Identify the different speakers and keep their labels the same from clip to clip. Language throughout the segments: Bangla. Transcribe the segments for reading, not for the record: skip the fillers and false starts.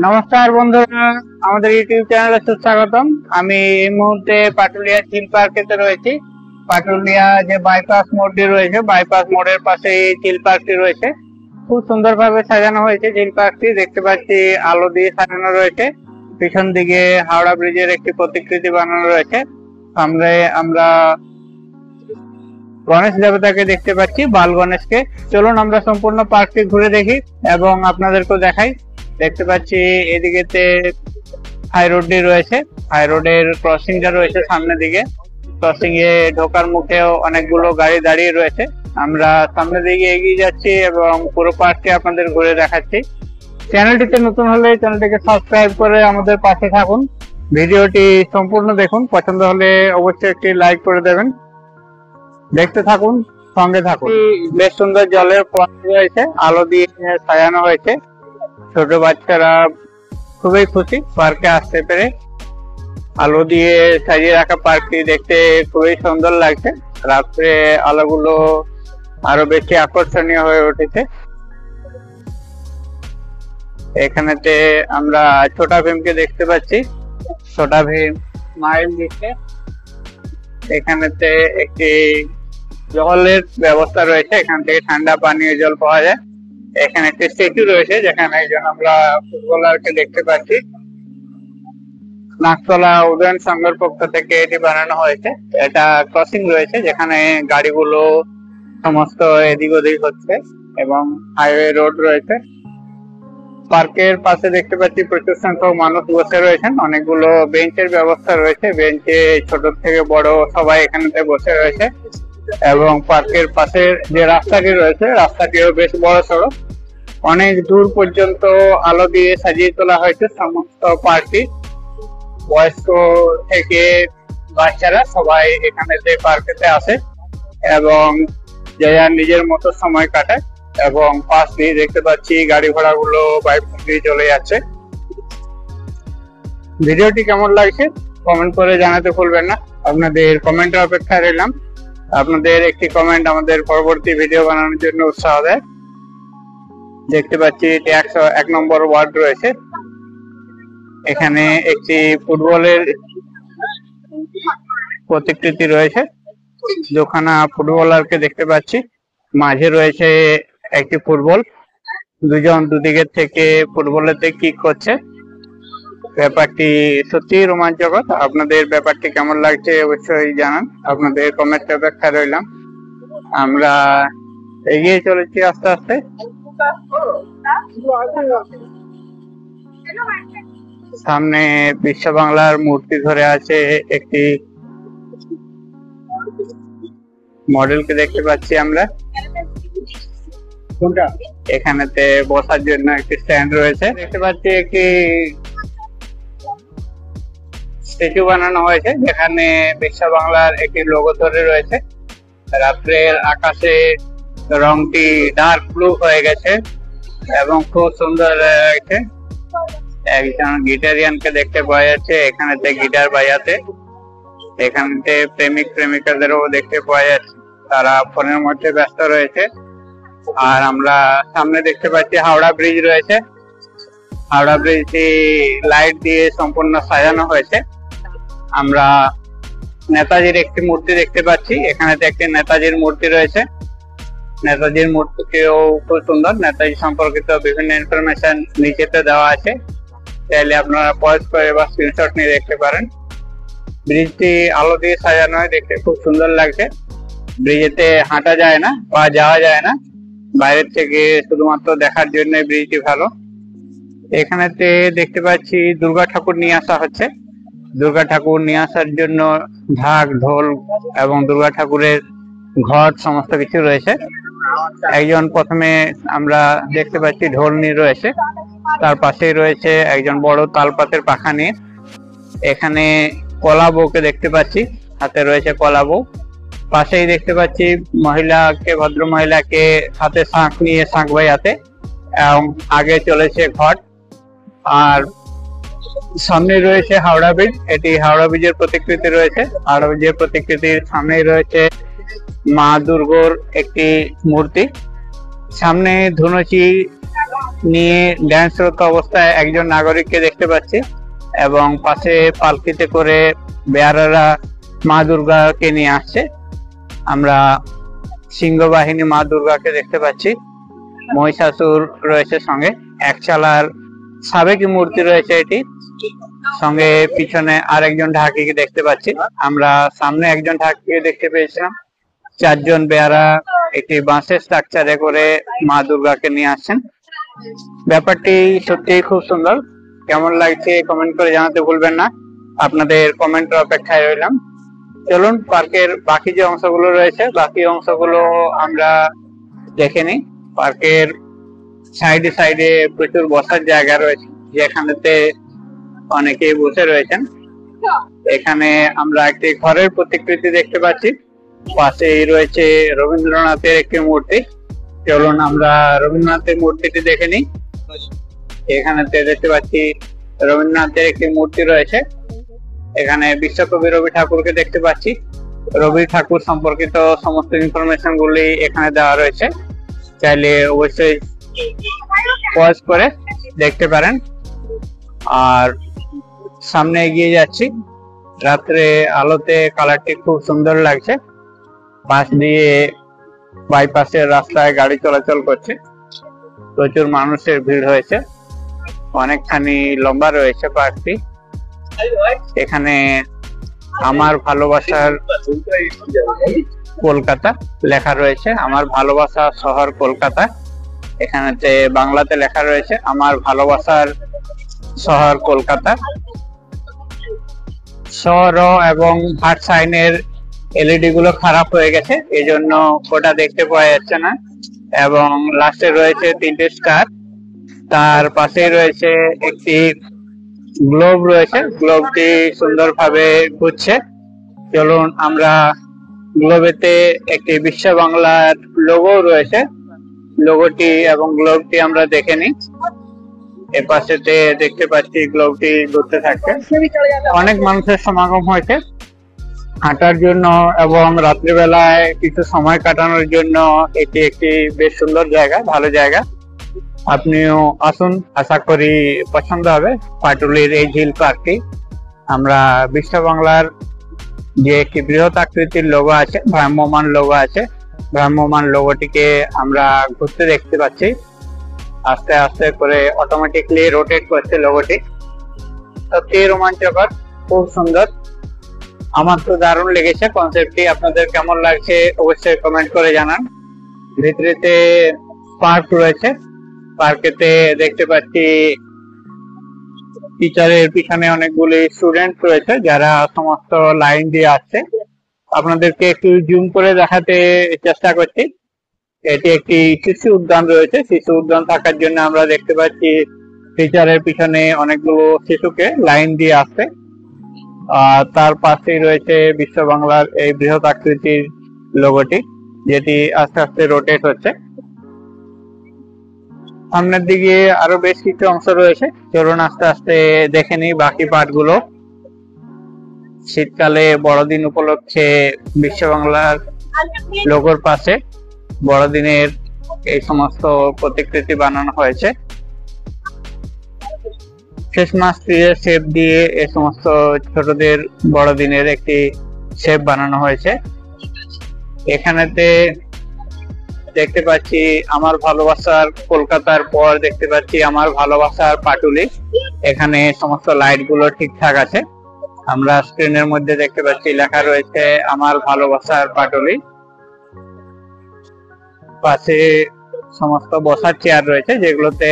Speaker 1: নমস্কার বন্ধুরা, আমাদের ইউটিউব চ্যানেলে সুস্বাগতম। আমি এই মুহূর্তে পাটুলিয়া চিল পার্কেতে রয়েছি। পাটুলিয়া যে বাইপাস মোড়টি রয়েছে, বাইপাস মোড়ের পাশে এই চিল পার্কটি রয়েছে। খুব সুন্দরভাবে সাজানো হয়েছে চিল পার্কটি। দেখতে পাচ্ছি আলো দিয়ে সাজানো রয়েছে। পিছন দিকে হাওড়া ব্রিজের একটি প্রতিকৃতি বানানো রয়েছে। সামনে আমরা গণেশ দেবতাকে দেখতে পাচ্ছি, বাল গণেশকে। চলুন আমরা সম্পূর্ণ পার্কটি ঘুরে দেখি এবং আপনাদেরকেও দেখাই। দেখতে পাচ্ছি এদিকেতে হাই রোডটি রয়েছে, হাই রোডের ক্রসিংটা রয়েছে সামনের দিকে। ক্রসিং এ ঢোকার মুখেও অনেকগুলো গাড়ি দাঁড়িয়ে রয়েছে। আমরা সামনের দিকে এগিয়ে যাচ্ছি এবং পুরো পার্কটি আপনাদের ঘুরে দেখাচ্ছি। চ্যানেলটিতে নতুন হলে চ্যানেলটিকে সাবস্ক্রাইব করে আমাদের পাশে থাকুন। ভিডিওটি সম্পূর্ণ দেখুন, পছন্দ হলে অবশ্যই একটি লাইক করে দেবেন। দেখতে থাকুন, সঙ্গে থাকুন। বেশ সুন্দর জলের পথ রয়েছে, আলো দিয়ে সাজানো হয়েছে। ছোট বাচ্চারা খুবই খুশি পার্কে আসতে পেরে। আলো দিয়ে সাজিয়ে রাখা পার্কটি দেখতে খুবই সুন্দর লাগছে। রাত্রে আলোগুলো আরো বেশি আকর্ষণীয় হয়ে উঠেছে। এখানেতে আমরা ছোটা ভীমকে দেখতে পাচ্ছি। ছোটা ভীম স্মাইল দিচ্ছে। এখানেতে একটি জলের ব্যবস্থা রয়েছে, এখান থেকে ঠান্ডা পানীয় জল পাওয়া যায়। এখানে একটি স্ট্যাচু রয়েছে যেখানে একজন আমরা ফুটবলারকে দেখতে পাচ্ছি। নাকতলা উদয়ন সংঘের পক্ষ থেকে এটি বানানো হয়েছে। এটা ক্রসিং রয়েছে যেখানে গাড়িগুলো সমস্ত এদিক ওদিক হচ্ছে এবং হাইওয়ে রোড রয়েছে। পার্কের পাশে দেখতে পাচ্ছি প্রচুর সংখ্যক মানুষ বসে রয়েছেন। অনেকগুলো বেঞ্চের ব্যবস্থা রয়েছে, বেঞ্চে ছোট থেকে বড় সবাই এখানেতে বসে রয়েছে। এবং পার্কের পাশে যে রাস্তাটি রয়েছে, রাস্তাটিও বেশ বড় সড়ো। অনেক দূর পর্যন্ত আলো দিয়ে সাজিয়ে তোলা হয়েছে সমস্ত পার্কটি। বয়স্ক থেকে বাচ্চারা সবাই এখানেতে পার্কেতে আসে এবং যে যার নিজের মতো সময় কাটায়। এবং পাশ দিয়ে দেখতে পাচ্ছি গাড়ি ঘোড়া গুলো বাইক দিয়ে চলে যাচ্ছে। ভিডিওটি কেমন লাগছে কমেন্ট করে জানাতে ভুলবেন না। আপনাদের কমেন্টের অপেক্ষায় রইলাম। আপনাদের একটি কমেন্ট আমাদের পরবর্তী ভিডিও বানানোর জন্য উৎসাহ দেয়। দেখতে পাচ্ছি 101 নম্বর ওয়ার্ড রয়েছে। এখানে একটি ফুটবলের প্রতিকৃতি রয়েছে। দুখানা ফুটবলারকে দেখতে পাচ্ছি, মাঝে রয়েছে একটি ফুটবল। দুজন দুদিকের থেকে ফুটবলেতে কিক করছে। ব্যাপারটি সত্যি রোমাঞ্চকর। আপনাদের ব্যাপারটি কেমন লাগছে অবশ্যই জানান। আপনাদের কমেন্ট অপেক্ষায় রইলাম। আমরা এগিয়ে চলেছি আস্তে আস্তে। সামনে বিশ্ব বাংলার মূর্তি ধরে আছে একটি মডেলকে দেখতে পাচ্ছি আমরা। এখানেতে বসার জন্য একটি স্ট্যান্ড রয়েছে। দেখতে পাচ্ছি একটি স্ট্যাচু বানানো হয়েছে যেখানে বিশ্ব বাংলার একটি লোগো ধরে রয়েছে। রাত্রের আকাশে রংটি ডার্ক ব্লু হয়ে গেছে এবং খুব সুন্দর লাগছে। একজন গিটারিয়ানকে দেখতে পাওয়া যাচ্ছে এখানেতে গিটার বাজাতে। এখানেতে প্রেমিক প্রেমিকাদেরও দেখতে পাওয়া যাচ্ছে, তারা ফোনের মধ্যে ব্যস্ত রয়েছে। আর আমরা সামনে দেখতে পাচ্ছি হাওড়া ব্রিজ রয়েছে। হাওড়া ব্রিজটি লাইট দিয়ে সম্পূর্ণ সাজানো হয়েছে। আমরা নেতাজির একটি মূর্তি দেখতে পাচ্ছি। এখানেতে একটি নেতাজির মূর্তি রয়েছে। নেতাজির মূর্তিটিও খুব সুন্দর। নেতাজি সম্পর্কিত বিভিন্ন ইনফরমেশন নিচেতে দেওয়া আছে, চাইলে আপনারা পজ করে বা স্ক্রিনশট নিয়ে দেখতে পারেন। ব্রিজটি আলো দিয়ে সাজানো হয়, দেখতে খুব সুন্দর লাগছে। ব্রিজেতে হাঁটা যায় না বা যাওয়া যায় না, বাইরের থেকে শুধুমাত্র দেখার জন্য ব্রিজটি ভালো। এখানেতে দেখতে পাচ্ছি দুর্গা ঠাকুর নিয়ে আসা হচ্ছে। দুর্গা ঠাকুর নিয়ে আসার জন্য ঢাক ঢোল এবং দুর্গা ঠাকুরের ঘট সমস্ত কিছু রয়েছে। একজন প্রথমে আমরা দেখতে পাচ্ছি ঢোল নিয়ে রয়েছে, তার পাশেই রয়েছে একজন বড় তালপাতের পাখা নিয়ে। এখানে কলা বউকে দেখতে পাচ্ছি, হাতে রয়েছে কলা বউ। পাশেই দেখতে পাচ্ছি মহিলাকে, ভদ্র মহিলাকে হাতে শাঁখ নিয়ে শাঁখ বাজাতে, এবং আগে চলেছে ঘট। আর সামনে রয়েছে হাওড়া ব্রিজ। এটি হাওড়া ব্রিজের প্রতিকৃতি রয়েছে। হাওড়া ব্রিজের প্রতিকৃতির সামনেই রয়েছে মা দুর্গার একটি মূর্তি। সামনে ধুনুচি নিয়ে ড্যান্সরত অবস্থায় একজন নাগরিককে দেখতে পাচ্ছি এবং পাশে পালকিতে করে বেয়ারারা মা দুর্গাকে নিয়ে আসছে। আমরা সিংহবাহিনী মা দুর্গাকে দেখতে পাচ্ছি, মহিষাসুর রয়েছে সঙ্গে, একচালার সাবেকি মূর্তি রয়েছে এটি, সঙ্গে পিছনে আরেকজন ঢাকিকে দেখতে পাচ্ছি। আমরা সামনে একজন ঢাকিকে দেখতে পেয়েছিলাম। 4 জন বেয়ারা একটি বাঁশের স্ট্রাকচারে করে মা দুর্গাকে নিয়ে আসছেন। ব্যাপারটি সত্যিই খুব সুন্দর। কেমন লাগছে কমেন্ট করে জানাতে ভুলবেন না। আপনাদের কমেন্টের অপেক্ষায় রইলাম। চলুন পার্কের বাকি যে অংশগুলো রয়েছে বাকি অংশগুলো আমরা দেখে নিই। পার্কের সাইডে সাইডে প্রচুর বসার জায়গা রয়েছে, যেখানেতে অনেকেই বসে রয়েছেন। এখানে আমরা একটি ঘরের প্রতিকৃতি দেখতে পাচ্ছি, পাশেই রয়েছে রবীন্দ্রনাথের একটি মূর্তি। চলুন আমরা রবীন্দ্রনাথের মূর্তিটি দেখে নিই। এখানেতে দেখতে পাচ্ছি রবীন্দ্রনাথের একটি মূর্তি রয়েছে। এখানে বিশ্বকবি রবি ঠাকুরকে দেখতে পাচ্ছি। রবি ঠাকুর সম্পর্কিত সমস্ত ইনফরমেশন গুলি এখানে দেওয়া রয়েছে, চাইলে অবশ্যই পজ করে দেখতে পারেন। আর সামনে এগিয়ে যাচ্ছি, রাত্রে আলোতে কালারটি খুব সুন্দর লাগছে। পাশ দিয়ে বাইপাসের রাস্তায় গাড়ি চলাচল করছে, প্রচুর মানুষের ভিড় হয়েছে, অনেকখানি লম্বা রয়েছে পার্কটি। এখানে আমার ভালোবাসার কলকাতা লেখা রয়েছে, আমার ভালোবাসা শহর কলকাতা। এখানেতে বাংলাতে লেখা রয়েছে আমার ভালোবাসার শহর কলকাতা। শহর এবং হার্ট সাইনের এলইডি গুলো খারাপ হয়ে গেছে, এই জন্য ওটা দেখতে পাওয়া যাচ্ছে না। এবং লাস্টে রয়েছে 3টে স্টার, তার পাশে রয়েছে একটি গ্লোব রয়েছে, গ্লোবটি সুন্দরভাবে ঘুরছে। চলুন আমরা গ্লোবেতে একটি বিশ্ব বাংলার লোগো রয়েছে, লোগোটি এবং গ্লোবটি আমরা দেখে নিই। এপাশেতে দেখতে পাচ্ছি গ্লোবটি ঘুরতে থাকছে। অনেক মানুষের সমাগম হয়েছে হাঁটার জন্য এবং রাত্রিবেলায় কিছু সময় কাটানোর জন্য এটি একটি বেশ সুন্দর জায়গা, ভালো জায়গা। আপনিও আসুন, আশা করি পছন্দ হবে পাটুলির এই ঝিল পার্কটি। আমরা বিশ্ব বাংলার যে একটি বৃহৎ আকৃতির লোগো আছে, ভ্রাম্যমান লোগো আছে, ভ্রাম্যমান লোগোটিকে আমরা ঘুরতে দেখতে পাচ্ছি। আস্তে আস্তে করে অটোমেটিকলি রোটেট করছে লোগোটি। সত্যি রোমাঞ্চকর, খুব সুন্দর। আমার তো দারুণ লেগেছে কনসেপ্টটি। আপনাদের কেমন লাগছে অবশ্যই কমেন্ট করে জানান। ভিতরেতে পার্ক রয়েছে, পার্কেতে দেখতে পাচ্ছি টিচারের পিছনে অনেকগুলি স্টুডেন্ট রয়েছে যারা সমস্ত লাইন দিয়ে আসছে। আপনাদেরকে একটু জুম করে দেখাতে চেষ্টা করছি। এটি একটি শিশু উদ্যান রয়েছে, শিশু উদ্যান থাকার জন্য আমরা দেখতে পাচ্ছি টিচারের পিছনে অনেকগুলো শিশুকে লাইন দিয়ে আসছে। আর তার পাশেই রয়েছে বিশ্ব বাংলার এই বৃহৎ আকৃতির লোগোটি, যেটি আস্তে আস্তে রোটেট হচ্ছে। সামনের দিকে আরো বেশ কিছু অংশ রয়েছে, চলুন আস্তে আস্তে দেখে নিই বাকি পার্ট গুলো। শীতকালে বড়দিন উপলক্ষে বিশ্ব বাংলার লোগোর পাশে বড়দিনের এই সমস্ত প্রতিকৃতি বানানো হয়েছে। ক্রিসমাস ট্রির শেপ দিয়ে এই সমস্ত ছোটদের বড়দিনের একটি শেপ বানানো হয়েছে। এখানেতে দেখতে পাচ্ছি আমার ভালোবাসার কলকাতার পর দেখতে পাচ্ছি আমার ভালোবাসার পাটুলি। এখানে সমস্ত লাইট গুলো ঠিকঠাক আছে। আমরা স্ক্রিনের মধ্যে দেখতে পাচ্ছি লেখা রয়েছে আমার ভালোবাসার পাটুলি। পাশে সমস্ত বসার চেয়ার রয়েছে, যেগুলোতে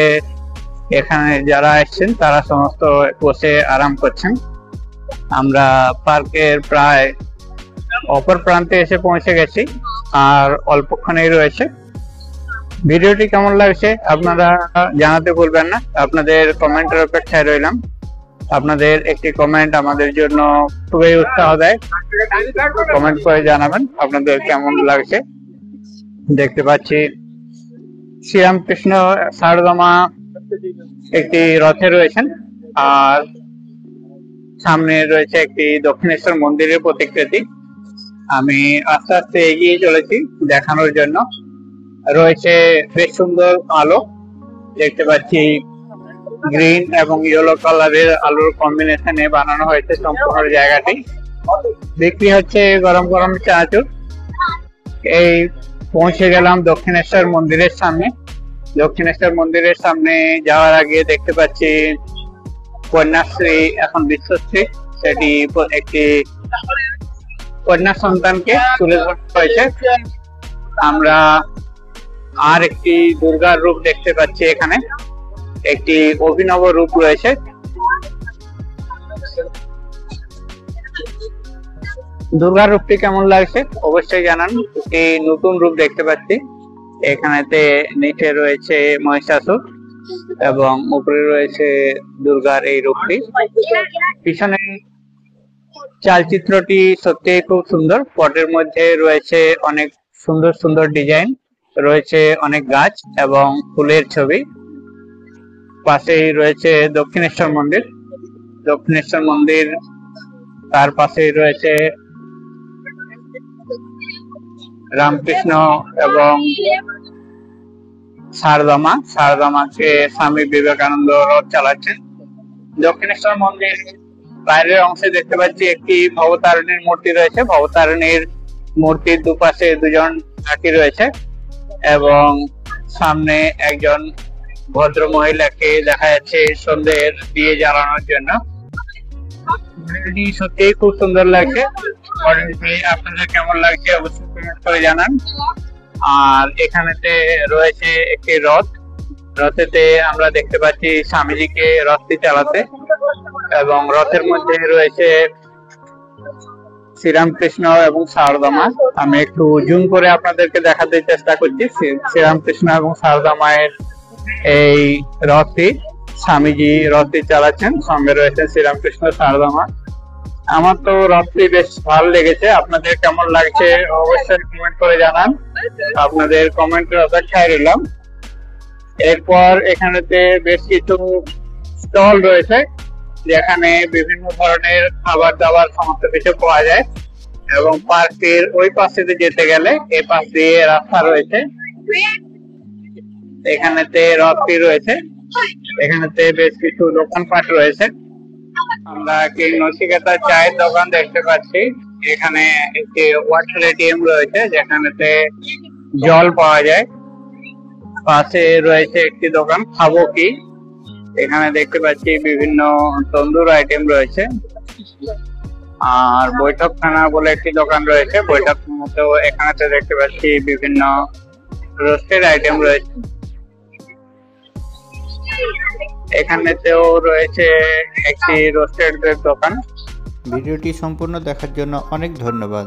Speaker 1: এখানে যারা এসেছেন তারা সমস্ত বসে আরাম করছেন। আমরা পার্কের প্রায় অপর প্রান্তে এসে পৌঁছে গেছি, আর অল্পক্ষণেই রয়েছে। ভিডিওটি কেমন লাগছে আপনারা জানাতে ভুলবেন না। আপনাদের কমেন্টের অপেক্ষায় রইলাম। আপনাদের একটি কমেন্ট আমাদের জন্য খুবই উৎসাহ দেয়। কমেন্ট করে জানাবেন আপনাদের কেমন লাগছে। দেখতে পাচ্ছি শ্রীরামকৃষ্ণ সারদমা একটি রথে রয়েছেন, আর সামনে রয়েছে একটি দক্ষিণেশ্বর মন্দিরের প্রতিকৃতি। আমি আস্তে আস্তে এগিয়ে চলেছি দেখানোর জন্য। রয়েছে বেশ সুন্দর আলো, দেখতে পাচ্ছি গ্রিন এবং ইয়েলো কালারের আলুর কম্বিনেশনে বানানো হয়েছে সম্পূর্ণ জায়গাটি। বিক্রি হচ্ছে গরম গরম চানাচুর। এই পৌঁছে গেলাম দক্ষিণেশ্বর মন্দিরের সামনে। দক্ষিণেশ্বর মন্দিরের সামনে যাওয়ার আগে দেখতে পাচ্ছি কন্যাশ্রী, এখন বিশ্বশ্রী, সেটি একটি কন্যা সন্তানকে তুলে ধরা হয়েছে। আমরা আর একটি দুর্গার রূপ দেখতে পাচ্ছি, এখানে একটি অভিনব রূপ রয়েছে। দুর্গার রূপটি কেমন লাগছে অবশ্যই জানান। একটি নতুন রূপ দেখতে পাচ্ছি, এখানেতে নিচে রয়েছে মহিষাসুর এবং উপরে রয়েছে দুর্গার এই রূপটি। পিছনে চালচিত্রটি সত্যি খুব সুন্দর। পটের মধ্যে রয়েছে অনেক সুন্দর সুন্দর ডিজাইন, রয়েছে অনেক গাছ এবং ফুলের ছবি। পাশেই রয়েছে দক্ষিণেশ্বর মন্দির। দক্ষিণেশ্বর মন্দির, তার পাশেই রয়েছে রামকৃষ্ণ এবং সারদামা। সারদামাকে স্বামী বিবেকানন্দ রথ চালাচ্ছেন। দক্ষিণেশ্বর মন্দির বাইরের অংশে দেখতে পাচ্ছি একটি ভবতারিণীর মূর্তি রয়েছে। ভবতারিণীর মূর্তির দুপাশে দুজন নাকি রয়েছে এবং সামনে একজন ভদ্র মহিলাকে দেখা যাচ্ছে সন্ধ্যের দিয়ে জ্বালানোর জন্য। সত্যি খুব সুন্দর লাগছে। আপনাদের কেমন লাগছে অবশ্যই কমেন্ট করে জানান। আর এখানেতে রয়েছে একটি রথ। রথেতে আমরা দেখতে পাচ্ছি স্বামীজিকে রথটি চালাতে এবং রথের মধ্যে রয়েছে শ্রীরামকৃষ্ণ এবং সারদামা। আমি একটু জুম করে আপনাদেরকে দেখাতে চেষ্টা করছি। শ্রীরামকৃষ্ণ এবং সারদা মায়ের এই রথটি, স্বামীজি রথটি চালাচ্ছেন, সঙ্গে রয়েছে শ্রীরামকৃষ্ণ সারদামা। আমার তো রথটি বেশ ভালো লেগেছে। আপনাদের কেমন লাগছে অবশ্যই কমেন্ট করে জানান। আপনাদের কমেন্টের অপেক্ষায় রইলাম। এরপর এখানেতে বেশ কিছু স্টল রয়েছে, যেখানে বিভিন্ন ধরনের খাবার দাবার সমস্ত কিছু পাওয়া যায় এবং পার্কের ওই পাশে যেতে গেলে এই পাশ দিয়ে রাস্তা রয়েছে। এখানেতে রথটি রয়েছে, এখানেতে বেশ কিছু দোকানপাট রয়েছে। আমরা কিং নচিকেতা চায়ের দোকান দেখতে পাচ্ছি। এখানে একটি ওয়াটার এটিএম রয়েছে, যেখানেতে জল পাওয়া যায়। পাশে রয়েছে একটি দোকান খাবো কি, এখানে দেখতে পাচ্ছি বিভিন্ন তন্দুর আইটেম রয়েছে। আর বৈঠকখানা বলে একটি দোকান রয়েছে। বৈঠকখানাতেও এখানেতে দেখতে পাচ্ছি বিভিন্ন রোস্টেড আইটেম রয়েছে। এখানেতেও রয়েছে একটি রোস্টেড দোকান।
Speaker 2: ভিডিওটি সম্পূর্ণ দেখার জন্য অনেক ধন্যবাদ।